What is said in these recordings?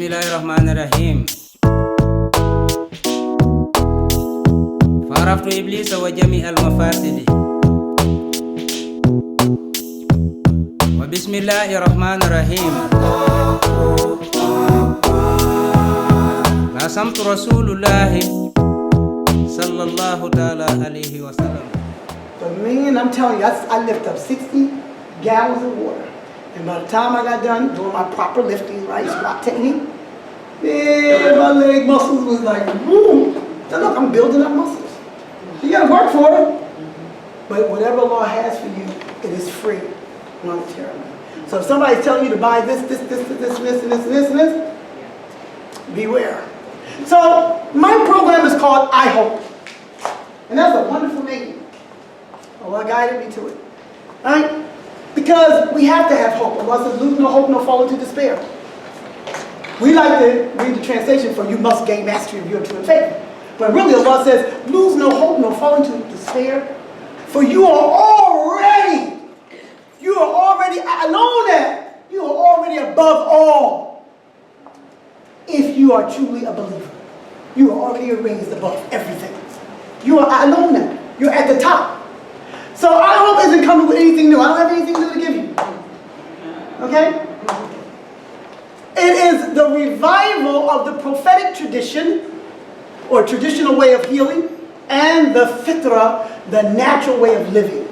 Bismillahirrahmanirrahim. فعرفت إبليس وجميع المفاسد. وبسم الله الرحمن الرحيم. قسمت رسول الله صلى الله تعالى عليه وسلم. For me, and I'm telling you, I lift up 60 gallons of water. And by the time I got done doing my proper lifting, right, squat technique, man, my leg muscles was like, woo. So look, I'm building up muscles. You gotta work for it. But whatever Allah has for you, it is free, monetarily. So if somebody's telling you to buy this, and this, beware. So my program is called I Hope. And that's a wonderful name. Allah guided me to it. Right? Because we have to have hope. Allah says, lose no hope, no fall into despair. We like to read the translation for you must gain mastery of your true faith. But really Allah says, lose no hope, no fall into despair. For you are already alone there. You are already above all. If you are truly a believer. You are already raised above everything. You are alone there. You're at the top. So I hope isn't coming with anything new. I don't have anything new to give you. Okay? It is the revival of the prophetic tradition or traditional way of healing and the fitrah, the natural way of living,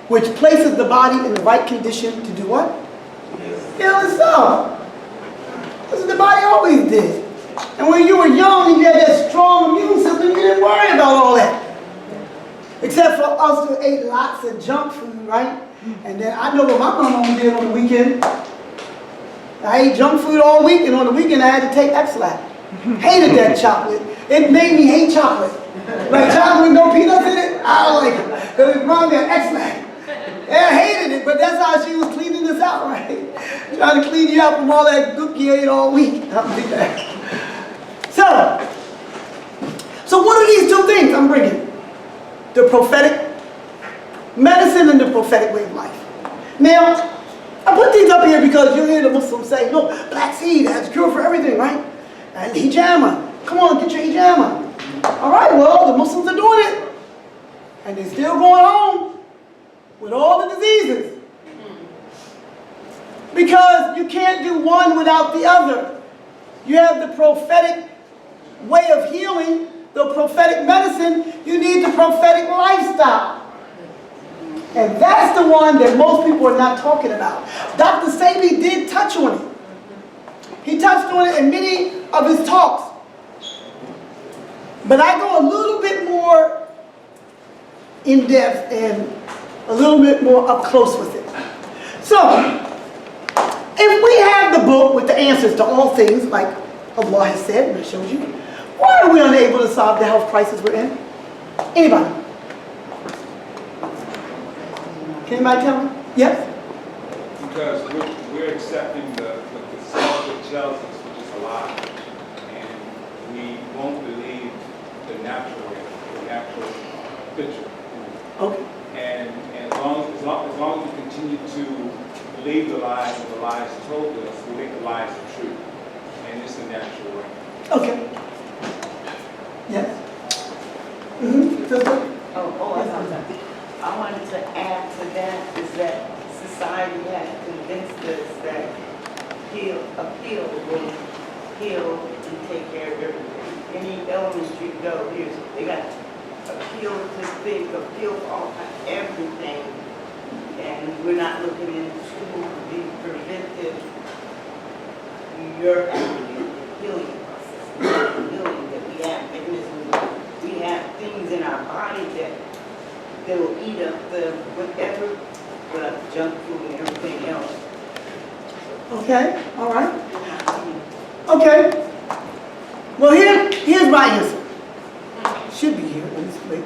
which places the body in the right condition to do what? Heal itself. That's what the body always did. And when you were young and you had that strong immune system, you didn't worry about all that. Except for us who ate lots of junk food, right? And then I know what my mama did on the weekend. I ate junk food all week, and on the weekend I had to take X-Lac. Hated that chocolate. It made me hate chocolate. Like chocolate with no peanuts in it, I don't like it. Because it brought me an X-Lac. And I hated it, but that's how she was cleaning us out, right? Trying to clean you out from all that gook you ate all week. So what are these two things I'm bringing? The prophetic medicine and the prophetic way of life. Now, I put these up here because you'll hear the Muslims say, look, black seed has a cure for everything, right? And hijama, come on, get your hijama. All right, well, the Muslims are doing it. And they're still going home with all the diseases. Because you can't do one without the other. You have the prophetic way of healing, the prophetic medicine, you need the prophetic lifestyle. And that's the one that most people are not talking about. Dr. Sabi did touch on it. He touched on it in many of his talks. But I go a little bit more in depth and a little bit more up close with it. So, if we have the book with the answers to all things, like Allah has said, and I showed you, why are we unable to solve the health crisis we're in? Anybody? Can anybody tell me? Yes? Because we're accepting the self that tells us which is a lie. And we won't believe the natural way, the natural picture. Okay. And as long as we continue to believe the lies and the lies told us, we think the lies are true. And it's the natural way. Okay. Yes? I wanted to add to that is that society has convinced us that a pill will heal and take care of everything. Any illness you go, they got a pill to think, a pill for all kinds of everything. And we're not looking into the preventive, your healing process, the healing that we have mechanisms. We have things in our body that will eat up the whatever, junk food and everything else. Okay, all right. Okay. Well, here's my answer. Should be here. Let me wait.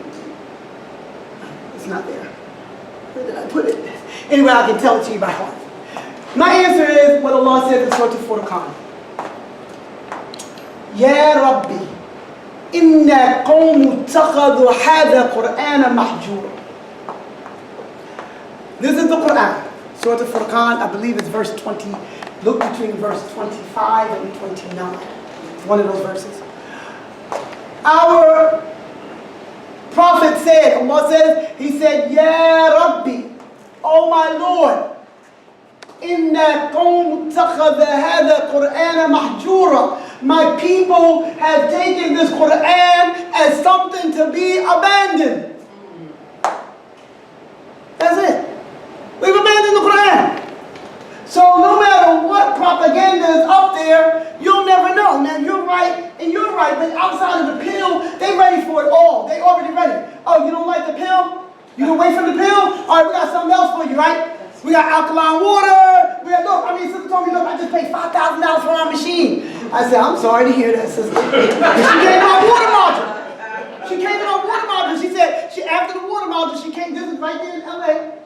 It's not there. Where did I put it? Anyway, I can tell it to you by heart. My answer is what Allah says in Surah Al-Furqan. Ya Rabbi, inna qawmu takhadhu hadha Qur'ana mahjura. This is the Quran. Surah Al-Furqan, I believe it's verse 20. Look between verse 25 and 29. One of those verses. Our Prophet said, Allah says, he said, Ya Rabbi, oh my Lord, Inna qawm takhadha hadha Qur'ana mahjura. My people have taken this Qur'an as something to be abandoned. That's it. We've abandoned the Qur'an. So no matter what propaganda is up there, you'll never know. Now you're right, and you're right, but outside of the pill, they ready for it all. They already ready. Oh, you don't like the pill? You don't wait for the pill? All right, we got something else for you, right? We got alkaline water. We got, look, sister told me, look, I just paid $5,000 for our machine. I said, I'm sorry to hear that, sister. And she came to our water module. She came to our water module. She said, after the water module, she came, this is right there in LA.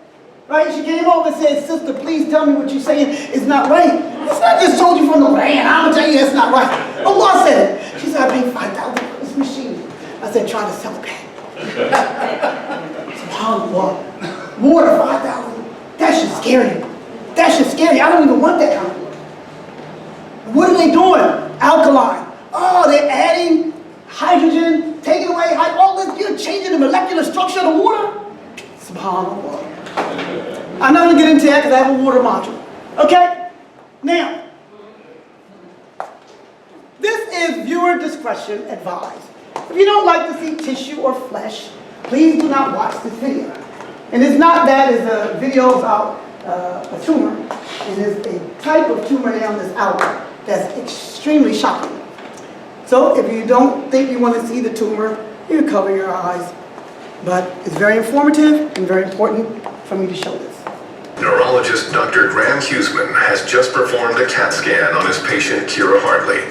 Right? She came over and said, sister, please tell me what you're saying is not right. I said, I just told you from the Quran. I'm going to tell you that's not right. Allah said it. She said, I paid $5,000 for this machine. I said, try to sell it back. SubhanAllah. Water, $5,000. That should scare you. That should scare you. I don't even want that kind of water. What are they doing? Alkaline. Oh, they're adding hydrogen, taking away all this. You're changing the molecular structure of the water. SubhanAllah. I'm not going to get into that because I have a water module. Okay? Now, this is viewer discretion advised. If you don't like to see tissue or flesh, please do not watch this video. And it's not that, it's a video about a tumor. It is a type of tumor now that's out that's extremely shocking. So if you don't think you want to see the tumor, you can cover your eyes. But it's very informative and very important for me to show this. Neurologist Dr. Graham Huseman has just performed a CAT scan on his patient Kira Hartley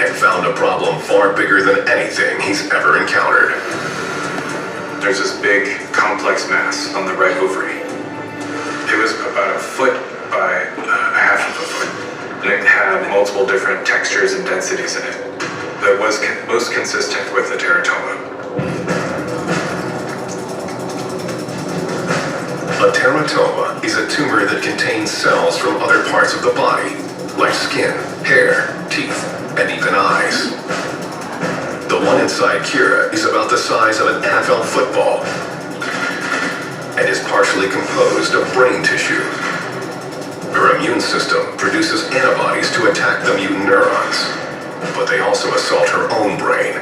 and found a problem far bigger than anything he's ever encountered. There's this big, complex mass on the right ovary. It was about a foot by a half of a foot, and it had multiple different textures and densities in it. That was most consistent with the teratoma. A teratoma is a tumor that contains cells from other parts of the body, like skin, hair, teeth, and even eyes. The one inside Kira is about the size of an NFL football and is partially composed of brain tissue. Her immune system produces antibodies to attack the mutant neurons, but they also assault her own brain,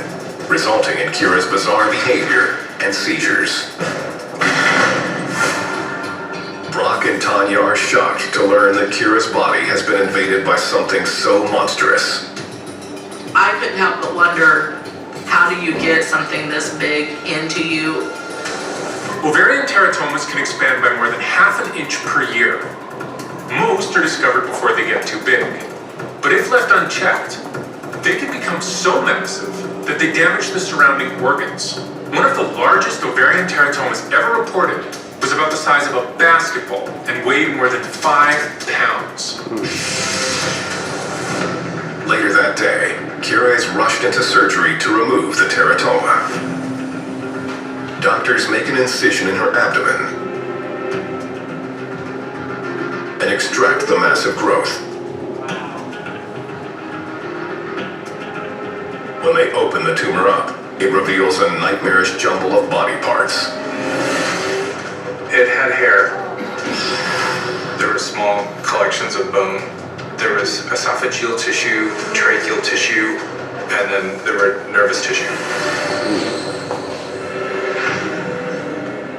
resulting in Kira's bizarre behavior and seizures. Brock and Tanya are shocked to learn that Kira's body has been invaded by something so monstrous. I couldn't help but wonder, how do you get something this big into you? Ovarian teratomas can expand by more than ½ an inch per year. Most are discovered before they get too big. But if left unchecked, they can become so massive that they damage the surrounding organs. One of the largest ovarian teratomas ever reported was about the size of a basketball and weighed more than 5 pounds. Later that day, Kira is rushed into surgery to remove the teratoma. Doctors make an incision in her abdomen and extract the massive growth. When they open the tumor up, it reveals a nightmarish jumble of body parts. It had hair. There were small collections of bone. There was esophageal tissue, tracheal tissue, and then there were nervous tissue.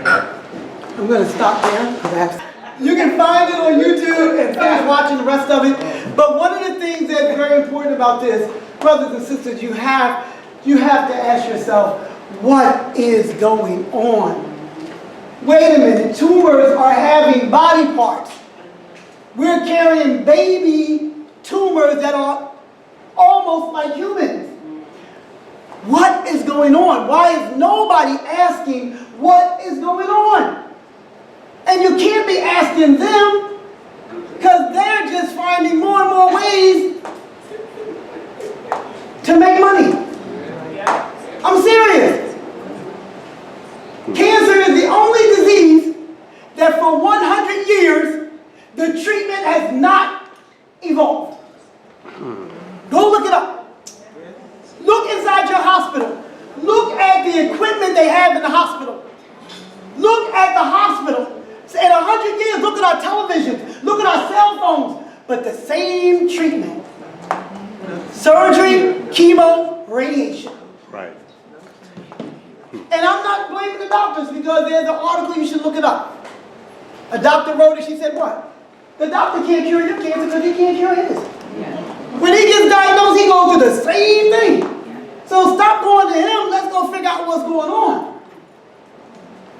I'm going to stop there. You can find it on YouTube and finish watching the rest of it. But one of the things that's very important about this, brothers and sisters, you have to ask yourself, what is going on? Wait a minute, tumors are having body parts. We're carrying baby tumors that are almost like humans. What is going on? Why is nobody asking what is going on? And you can't be asking them because they're just finding more and more ways to make money. I'm serious. Cancer is the only disease that for 100 years the treatment has not evolved. Go look it up. Look inside your hospital. Look at the equipment they have in the hospital. Look at the hospital. In 100 years, look at our televisions. Look at our cell phones. But the same treatment. Surgery, chemo, radiation. Right. And I'm not blaming the doctors because there's an article, you should look it up. A doctor wrote it, she said what? The doctor can't cure your cancer because he can't cure his. When he gets diagnosed, he goes through the same thing. So stop going to him, let's go figure out what's going on.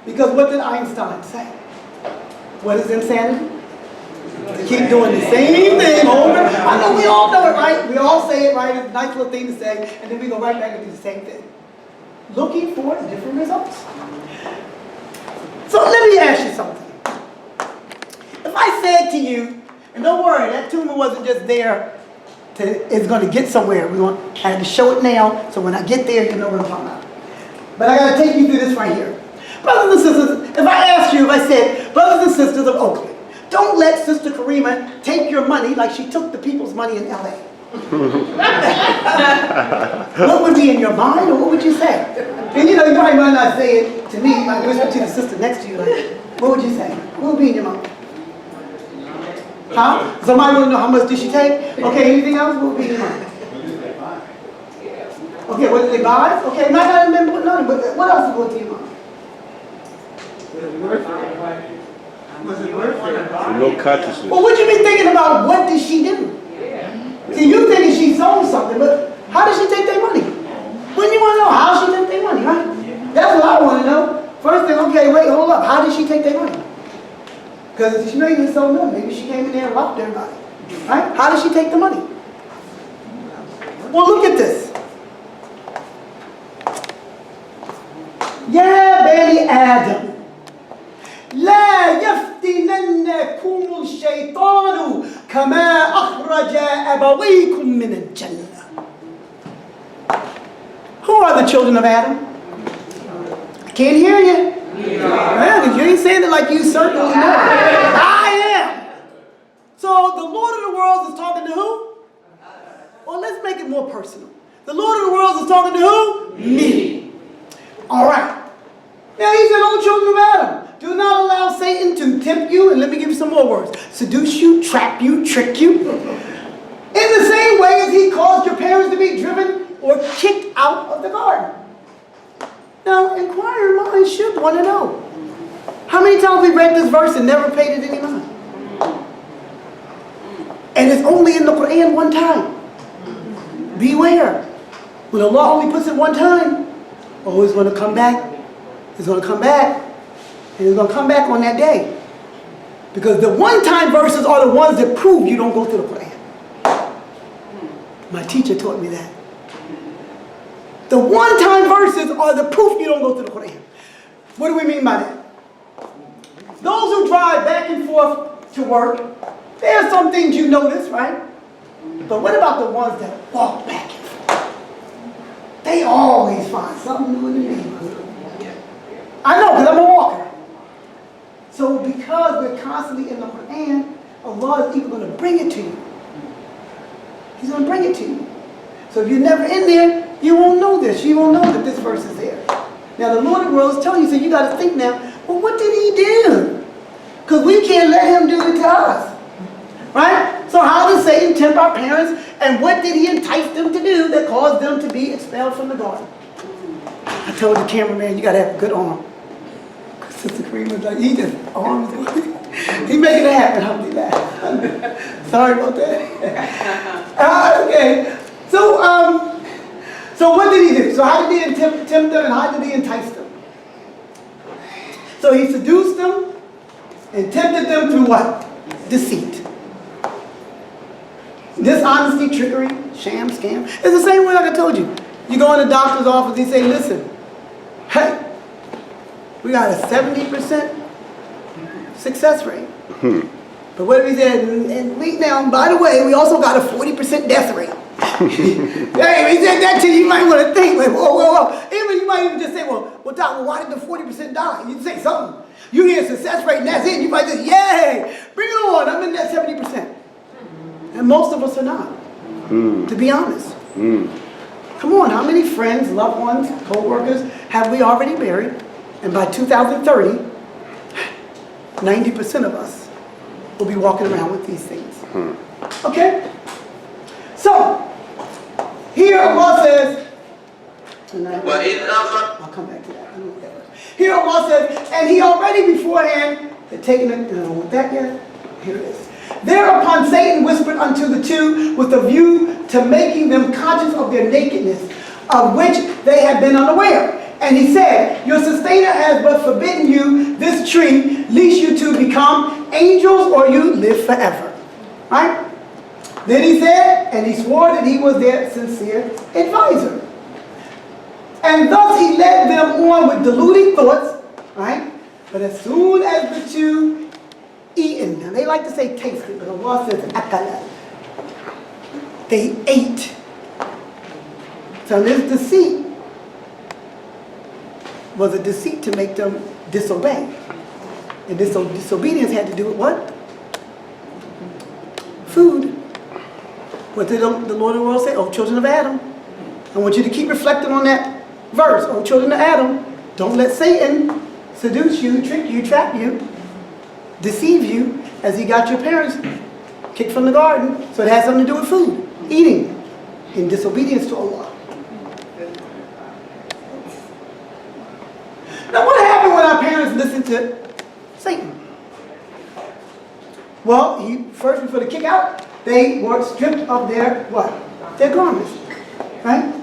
Because what did Einstein say? What is insanity? To keep doing the same thing over. I know we all know it right. We all say it right. It's a nice little thing to say. And then we go right back and do the same thing. Looking for different results. So let me ask you something. If I said to you, and don't worry, that tumor wasn't just there, it's going to get somewhere. I had to show it now, so when I get there, you know what I'm talking about. But I got to take you through this right here. Brothers and sisters, if I said, brothers and sisters of Oakland, don't let Sister Karimah take your money like she took the people's money in L.A. What would be in your mind, or what would you say? And you know, you probably might not say it to me, you might whisper to the sister next to you, like, what would you say? What would be in your mind? Huh? Somebody want to know how much did she take? Okay, anything else? What would be in your mind? Okay, what did they buy? Okay, I'm not going to remember none, but what else would go to your mind? Was it worth it? No consciousness. Well, would you be thinking about what did she do? See, you thinking she sold something, but how did she take their money? Wouldn't you want to know how she took their money, right? That's what I want to know. First thing, okay, wait, hold up. How did she take their money? Because she maybe sold them. Maybe she came in there and robbed everybody. Right? How did she take the money? Well, look at this. Ya Bani Adam. لا يفتننكم الشيطان كما أخرج أبويكم من الجنة. Who are the children of Adam? I can't hear you. Man, you ain't saying it like you certainly know. I am. So the Lord of the world is talking to who? Well, let's make it more personal. The Lord of the world is talking to who? Me. All right. Now he said, oh, children of Adam, do not allow Satan to tempt you, and let me give you some more words. Seduce you, trap you, trick you. In the same way as he caused your parents to be driven or kicked out of the garden. Now, inquiring minds should want to know. How many times we read this verse and never paid it any mind? And it's only in the Quran one time. Beware. When Allah only puts it one time, oh, it's going to come back. It's going to come back. And it's going to come back on that day. Because the one-time verses are the ones that prove you don't go through the Quran. My teacher taught me that. The one-time verses are the proof you don't go through the Quran. What do we mean by that? Those who drive back and forth to work, there are some things you notice, right? But what about the ones that walk back and forth? They always find something new in the neighborhood. I know, because I'm a walker. So because we're constantly in the Quran, Allah is even going to bring it to you. He's going to bring it to you. So if you're never in there, you won't know this. You won't know that this verse is there. Now the Lord of the world is telling you, so you got to think now, well, what did he do? Because we can't let him do it to us. Right? So how does Satan tempt our parents? And what did he entice them to do that caused them to be expelled from the garden? I told the cameraman, you got to have a good arm. Sister Karimah was like, he just arms. He making it happen, alhamdulillah. Sorry about that. Okay. So what did he do? So how did he tempt them and how did he entice them? So he seduced them and tempted them through what? Deceit. Dishonesty, trickery, sham, scam. It's the same way like I told you. You go in the doctor's office, he say, listen, hey, we got a 70% success rate. But what if he said, and we now, by the way, we also got a 40% death rate. Hey, he said that to you, you might want to think, like, whoa. Even you might even just say, well, doc, why did the 40% die? You'd say something. You hear success rate and that's it. You might just, yay, bring it on. I'm in that most of us are not, to be honest. Come on, how many friends, loved ones, co-workers have we already married? And by 2030, 90% of us will be walking around with these things. Okay? So, here Allah says, I'll come back to that. I don't know what that was. Here Allah says, and He already beforehand had taken it, with that yet? Here it is. Thereupon Satan whispered unto the two with a view to making them conscious of their nakedness, of which they had been unaware. And he said, your sustainer has but forbidden you this tree, lest you two become angels or you live forever. Right? Then he said, and he swore that he was their sincere advisor. And thus he led them on with deluding thoughts, right? But as soon as the two eaten, now they like to say tasted, but Allah says akala. They ate. So this deceit was a deceit to make them disobey. And this disobedience had to do with what? Food. What did the Lord of the world say? Oh, children of Adam. I want you to keep reflecting on that verse. Oh, children of Adam, don't let Satan seduce you, trick you, trap you, deceive you, as he got your parents kicked from the garden. So it has something to do with food, eating, in disobedience to Allah. Now what happened when our parents listened to Satan? Well, first before the kick out, they were stripped of their what? Their garments, right?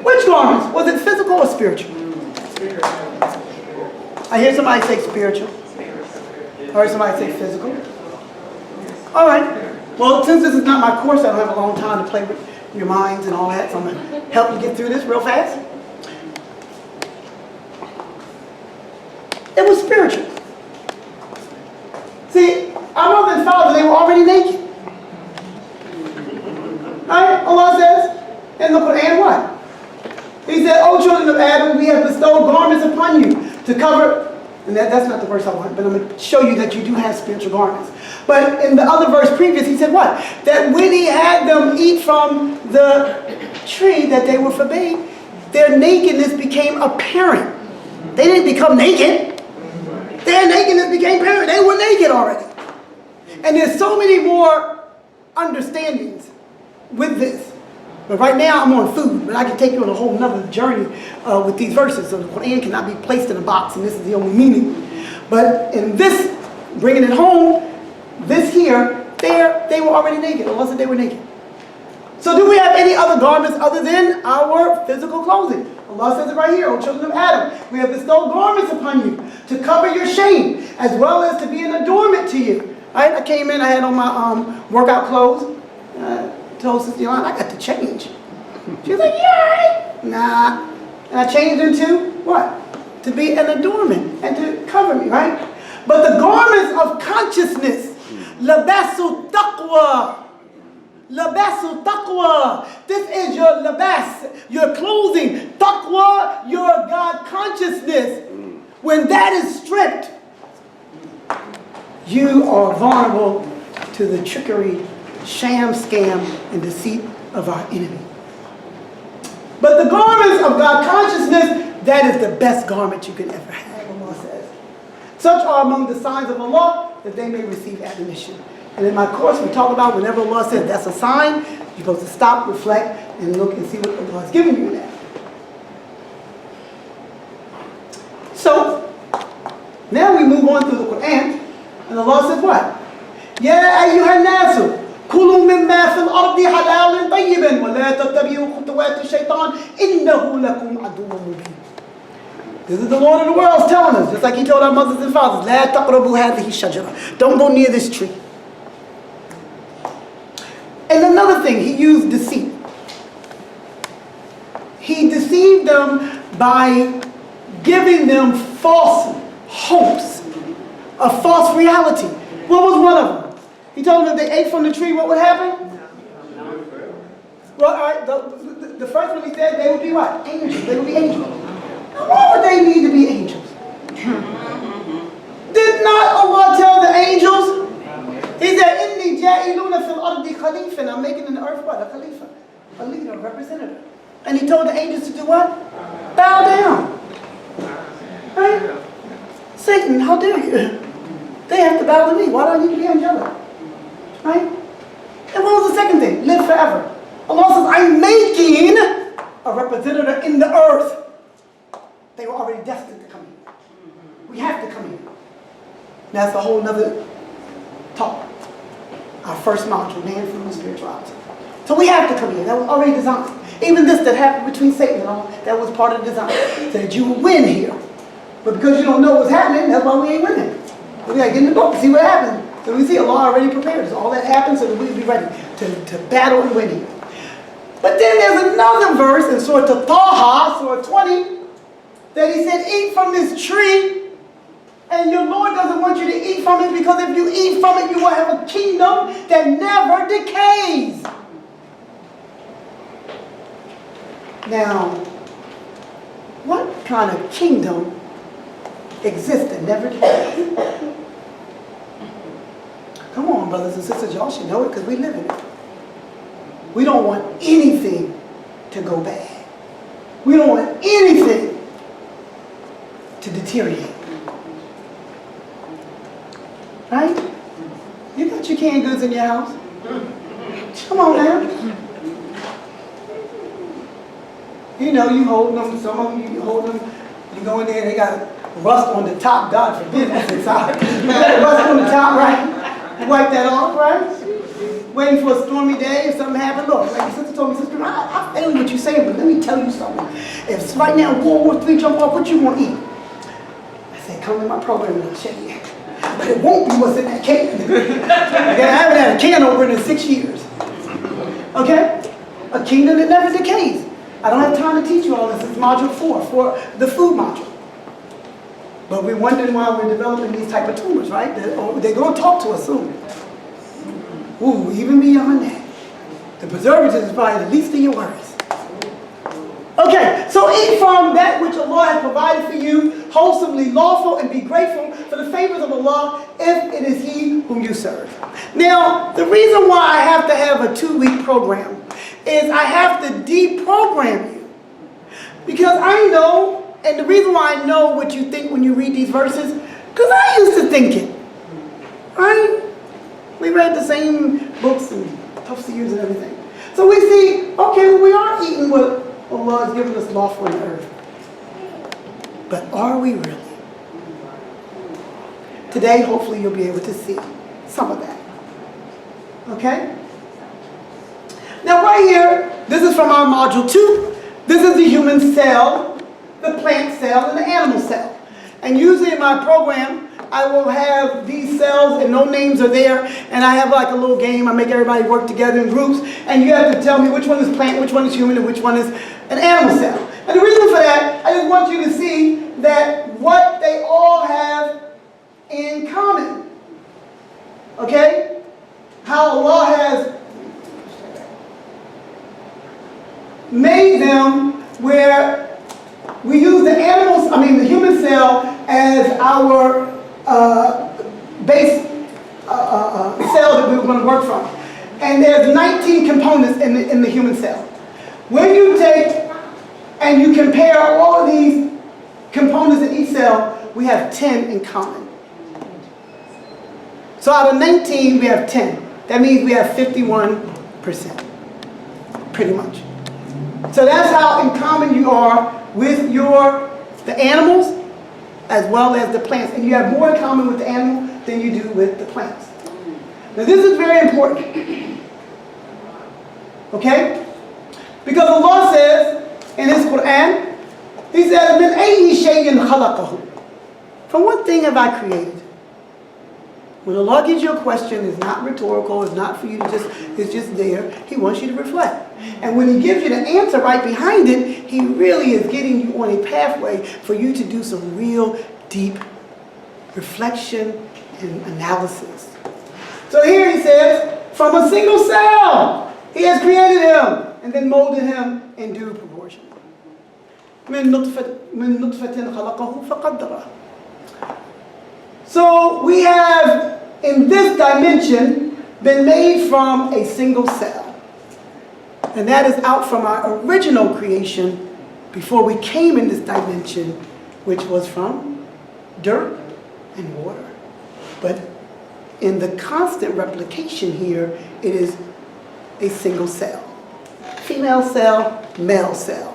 Which garments? Was it physical or spiritual? I hear somebody say spiritual. I heard somebody say physical. All right. Well, since this is not my course, I don't have a long time to play with your minds and all that, so I'm going to help you get through this real fast. It was spiritual. See, our mother and father, they were already naked. Right? Allah says in the Quran what? He said, O children of Adam, we have bestowed garments upon you to cover, and that's not the verse I want, but I'm going to show you that you do have spiritual garments. But in the other verse previous, he said what? That when he had them eat from the tree that they were forbade, their nakedness became apparent. They didn't become naked. Their nakedness became apparent. They were naked already. And there's so many more understandings with this. But right now I'm on food, but I can take you on a whole nother journey with these verses. So the Quran cannot be placed in a box, and this is the only meaning. But in this, bringing it home, this here, there, they were already naked. Allah said they were naked. So do we have any other garments other than our physical clothing? Allah says it right here, O children of Adam, we have bestowed garments upon you to cover your shame, as well as to be an adornment to you. Right? I came in, I had on my workout clothes. Told Sister Yolanda, I got to change. She was like, yeah, right. Nah. And I changed into what? To be an adornment and to cover me, right? But the garments of consciousness, labasu taqwa. Labasu taqwa. This is your labas, your clothing. Taqwa, your God consciousness. When that is stripped, you are vulnerable to the trickery, sham, scam, and deceit of our enemy. But the garments of God consciousness, that is the best garment you can ever have, Allah says. Such are among the signs of Allah that they may receive admonition. And in my course, we talk about whenever Allah says that's a sign, you're supposed to stop, reflect, and look and see what Allah is giving you in that. So, now we move on through the Quran, and Allah says what? Ya ayyuhan nasu, kulu mimma fil ardi halalan tayyiban, wa la tattabi'u khutuwati shaytan, innahu lakum aduwwun mubin. This is the Lord of the world telling us, just like He told our mothers and fathers, la taqrabu hadhihi shajara. Don't go near this tree. And another thing, He used deceit. He deceived them by giving them false hopes, a false reality. What was one of them? He told them if they ate from the tree, what would happen? Well, all right, the first one He said they would be what? Angels. They would be angels. Now, why would they need to be angels? Did not Allah tell the angels? He said, And he told the angels to do what? Bow down. Right? Satan, how dare you? They have to bow to me. Why do I need to be angelic? Right? And what was the second thing? Live forever. Allah says, I'm making a representative in the earth. They were already destined to come here. We have to come here. That's a whole nother talk. Our first module, man, food, and spirituality. So we have to come here. That was already designed. Even this that happened between Satan and all, that was part of the design. So that you would win here. But because you don't know what's happening, that's why we ain't winning. We gotta get in the book and see what happens. So we see Allah already prepared us. All that happens so that we be ready to battle and win here. But then there's another verse in Surah Taha, Surah 20, that he said, eat from this tree. And your Lord doesn't want you to eat from it because if you eat from it, you will have a kingdom that never decays. Now, what kind of kingdom exists that never decays? Come on, brothers and sisters, y'all should know it because we live in it. We don't want anything to go bad. We don't want anything to deteriorate. Right? You got your canned goods in your house. Come on now. You know, you hold them, some of them, you hold them, you go in there, they got rust on the top, God forbid that's inside. You got rust on the top, right? You wipe that off, right? Waiting for a stormy day, if something happened, look, like your sister told me, sister, I feel what you're saying, but let me tell you something. If right now World War III jump off, what you want to eat? I said, come to my program and I'll show you. But it won't be what's in that can. Okay, I haven't had a can opener in 6 years. Okay? A kingdom that never decays. I don't have time to teach you all this. It's module 4 for the food module. But we're wondering why we're developing these type of tumors, right? They're going to talk to us soon. Ooh, even beyond that. The preservative is probably the least of your worries. Okay, so eat from that which Allah has provided for you, wholesomely lawful, and be grateful for the favors of Allah if it is He whom you serve. Now, the reason why I have to have a 2-week program is I have to deprogram you. Because I know, and the reason why I know what you think when you read these verses, because I used to think it. Right? We read the same books and tafsirs and everything. So we see, okay, well, we are eating what Allah has given us lawful on earth. But are we really? Today, hopefully, you'll be able to see some of that. Okay? Now, right here, this is from our module 2. This is the human cell, the plant cell, and the animal cell. And usually in my program, I will have these cells and no names are there, and I have like a little game. I make everybody work together in groups, and you have to tell me which one is plant, which one is human, and which one is an animal cell. And the reason for that, I just want you to see that what they all have in common. Okay? How Allah has made them where we use the the human cell as our base cell that we were going to work from. And there's 19 components in the human cell. When you take and you compare all of these components in each cell, we have 10 in common. So out of 19, we have 10. That means we have 51%, pretty much. So that's how in common you are with the animals as well as the plants. And you have more in common with the animal than you do with the plants. Now this is very important. Okay? Because Allah says in His Quran, He says, "Min ayyi shay'in khalaqahu." From what thing have I created? When Allah gives you a question, it's not rhetorical, it's not for you to it's just there. He wants you to reflect. And when He gives you the answer right behind it, He really is getting you on a pathway for you to do some real deep reflection and analysis. So here He says, from a single cell, He has created him and then molded him in due proportion. مِن نُطْفَةٍ خَلَقَهُ فَقَدَّرَهُ. So we have, in this dimension, been made from a single cell. And that is out from our original creation before we came in this dimension, which was from dirt and water. But in the constant replication here, it is a single cell. Female cell, male cell.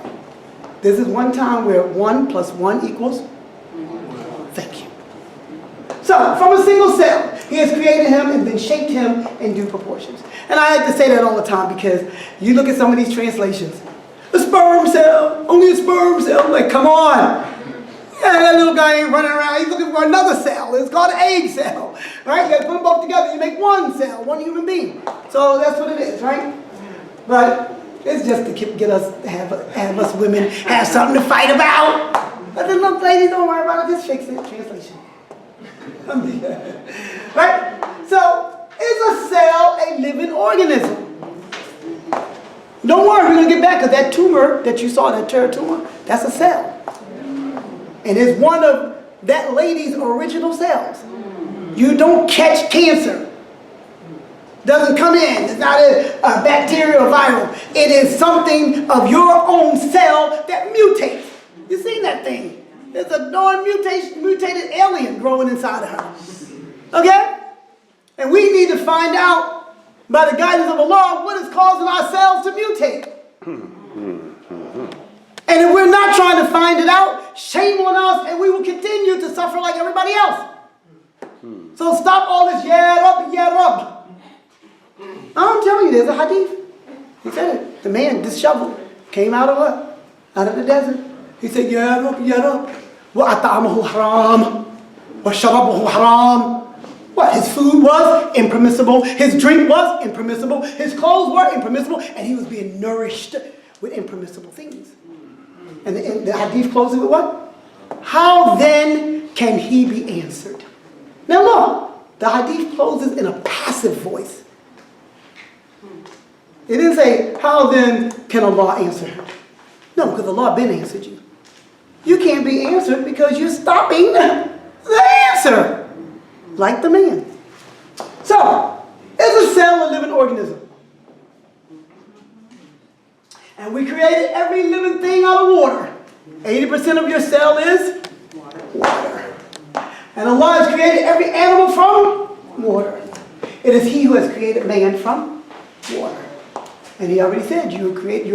This is one time where 1 + 1 equals? Thank you. So, from a single cell, he has created him and then shaped him in due proportions. And I like to say that all the time because you look at some of these translations. A sperm cell, only a sperm cell. Like, come on. Yeah, that little guy ain't running around. He's looking for another cell. It's called an egg cell. Right? You got to put them both together. You make one cell, one human being. So that's what it is, right? But it's just to get us, have us women have something to fight about. But then look, ladies, don't worry about it. Just fix it. Translation. Right? So, is a cell a living organism? Don't worry, we're going to get back because that tumor that you saw, that tumor, that's a cell. And it's one of that lady's original cells. You don't catch cancer. Doesn't come in. It's not a bacterial or viral. It is something of your own cell that mutates. You seen that thing? There's a darn mutated alien growing inside of her. Okay? And we need to find out, by the guidance of Allah, what is causing our cells to mutate. And if we're not trying to find it out, shame on us, and we will continue to suffer like everybody else. So stop all this, ya Rab, ya Rab. I'm telling you, there's a hadith. He said it. The man disheveled came out of what? Out of the desert. He said, ya Rab, ya Rab. وَأَطْعَمَهُ حَرَامٌ وَشَرَبَهُ حَرَامٌ. What? His food was impermissible. His drink was impermissible. His clothes were impermissible. And he was being nourished with impermissible things. And the hadith closes with what? How then can he be answered? Now look, the hadith closes in a passive voice. It didn't say, how then can Allah answer him? No, because Allah been answered you. You can't be answered because you're stopping the answer. Like the man. So, is a cell a living organism? And we created every living thing out of water. 80% of your cell is water. And Allah has created every animal from water. It is He who has created man from water. And He already said He created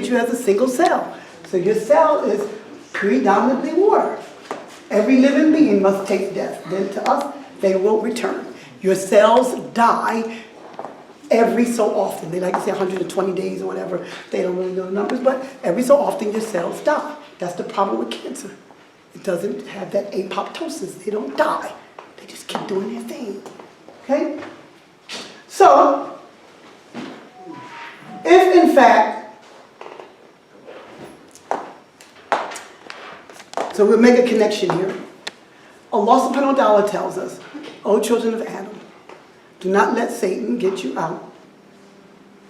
you as a single cell. So your cell is predominantly water. Every living being must taste death. Then to us, they will return. Your cells die every so often. They like to say 120 days or whatever. They don't really know the numbers, but every so often your cells die. That's the problem with cancer. It doesn't have that apoptosis. They don't die. They just keep doing their thing. Okay? So, if in fact, so we'll make a connection here. Allah subhanahu wa ta'ala tells us, O children of Adam, do not let Satan get you out,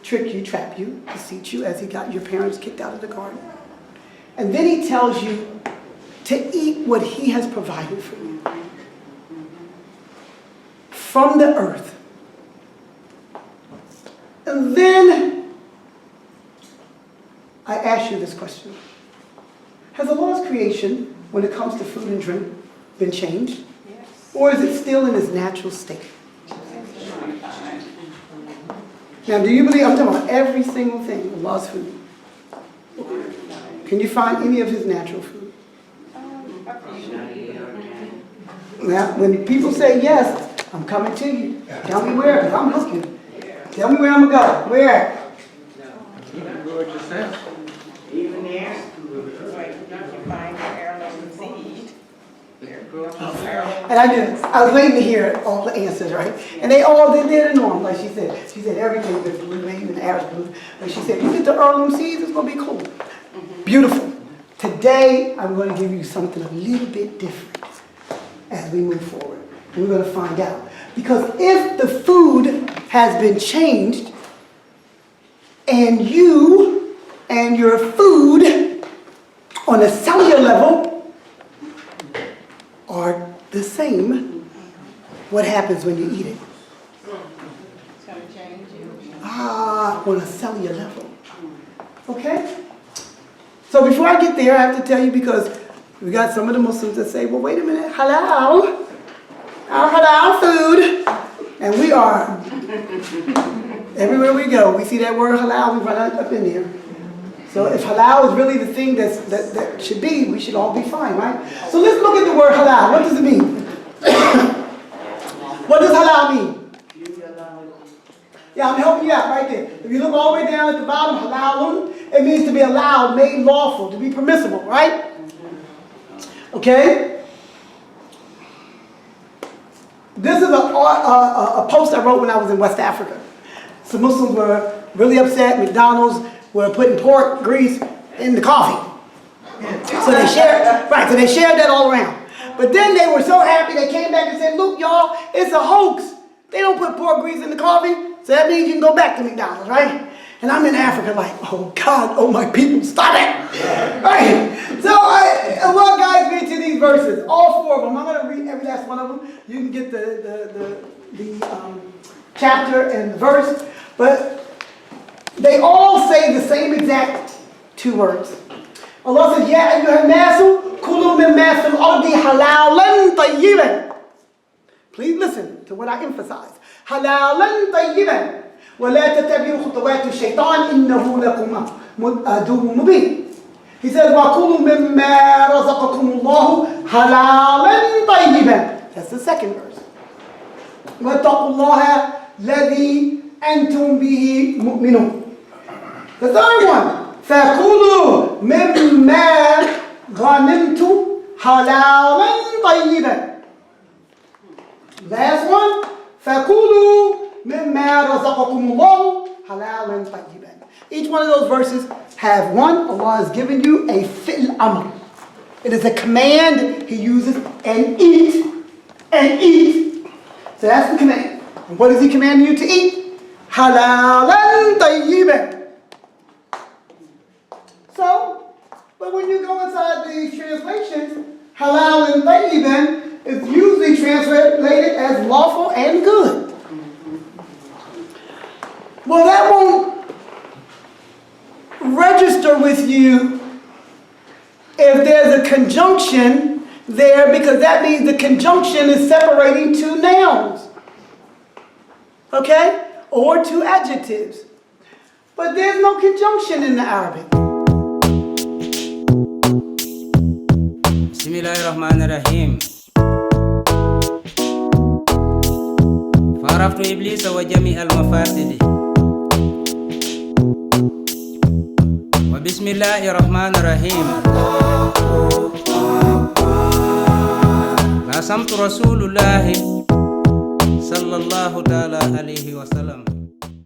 trick you, trap you, deceive you, as he got your parents kicked out of the garden. And then he tells you to eat what he has provided for you from the earth. And then I ask you this question. Has Allah's creation, when it comes to food and drink, been changed? Yes. Or is it still in its natural state? Now, do you believe, I'm talking about every single thing, Allah's food. Can you find any of His natural food? Now, when people say yes, I'm coming to you. Tell me where, because I'm looking. Tell me where I'm going to go. Where? Even there, like you can find the heirloom seed. And I was waiting to hear all the answers, right? And they're the norm, like she said. She said everything is blue, even the Arab's blue. Like she said, you get the heirloom seeds, it's going to be cool. Beautiful. Today, I'm going to give you something a little bit different as we move forward. And we're going to find out. Because if the food has been changed, and you and your food on a cellular level are the same, what happens when you eat it? It's going to change you. on a cellular level. Okay? So before I get there, I have to tell you, because we got some of the Muslims that say, well, wait a minute, halal, our halal food, and we are, everywhere we go, we see that word halal, we run up in there. So if halal is really the thing that should be, we should all be fine, right? So let's look at the word halal. What does it mean? What does halal mean? Yeah, I'm helping you out right there. If you look all the way down at the bottom, halalun, it means to be allowed, made lawful, to be permissible, right? Okay? This is a post I wrote when I was in West Africa. Some Muslims were really upset. McDonald's were putting pork grease in the coffee. So they shared that all around. But then they were so happy, they came back and said, look, y'all, it's a hoax. They don't put pork grease in the coffee, so that means you can go back to McDonald's, right? And I'm in Africa like, oh God, oh my people, stop it! Right? So I want guys read to these verses, all four of them. I'm going to read every last one of them. You can get the chapter and the verse, but they all say the same exact two words. Allah says, Ya ayyuhan nasu, kulu mimma fil ardi halalan tayyiban. Please listen to what I emphasize. Halalan tayyiban. وَلَا تَتَّبِعُوا خُطُوَاتِ الشَّيْطَانِ إِنَّهُ لَكُمْ عَدُوٌّ مُبِينٌ. He says, وَكُلُوا مِمَّا رَزَقَكُمُ اللَّهُ حَلَالًا طَيِّبًا. That's the second verse. وَاتَّقُوا اللَّهَ الَّذِي أَنْتُمْ بِهِ مُؤْمِنُونَ. The third one. فَكُلُوا مِمَّا غَنِمْتُمْ حَلَالًا طَيِّبًا. Last one. فَكُلُوا مِمَّا رَزَقَكُمُ اللَّهُ حَلَالًا طَيِّبًا. Each one of those verses have one, Allah has given you a fi'l amr. It is a command He uses, and eat, and eat. So that's the command. And what is He commanding you to eat? Halalan tayyiban. So, but when you go inside these translations, halal and tayyiban is usually translated as lawful and good. Well, that won't register with you if there's a conjunction there, because that means the conjunction is separating two nouns, okay, or two adjectives. But there's no conjunction in the Arabic. Bismillahirrahmanirrahim. فعرفت إبليس وجميع المفاسد. وبسم الله الرحمن الرحيم. قسمت رسول الله صلى الله عليه وسلم.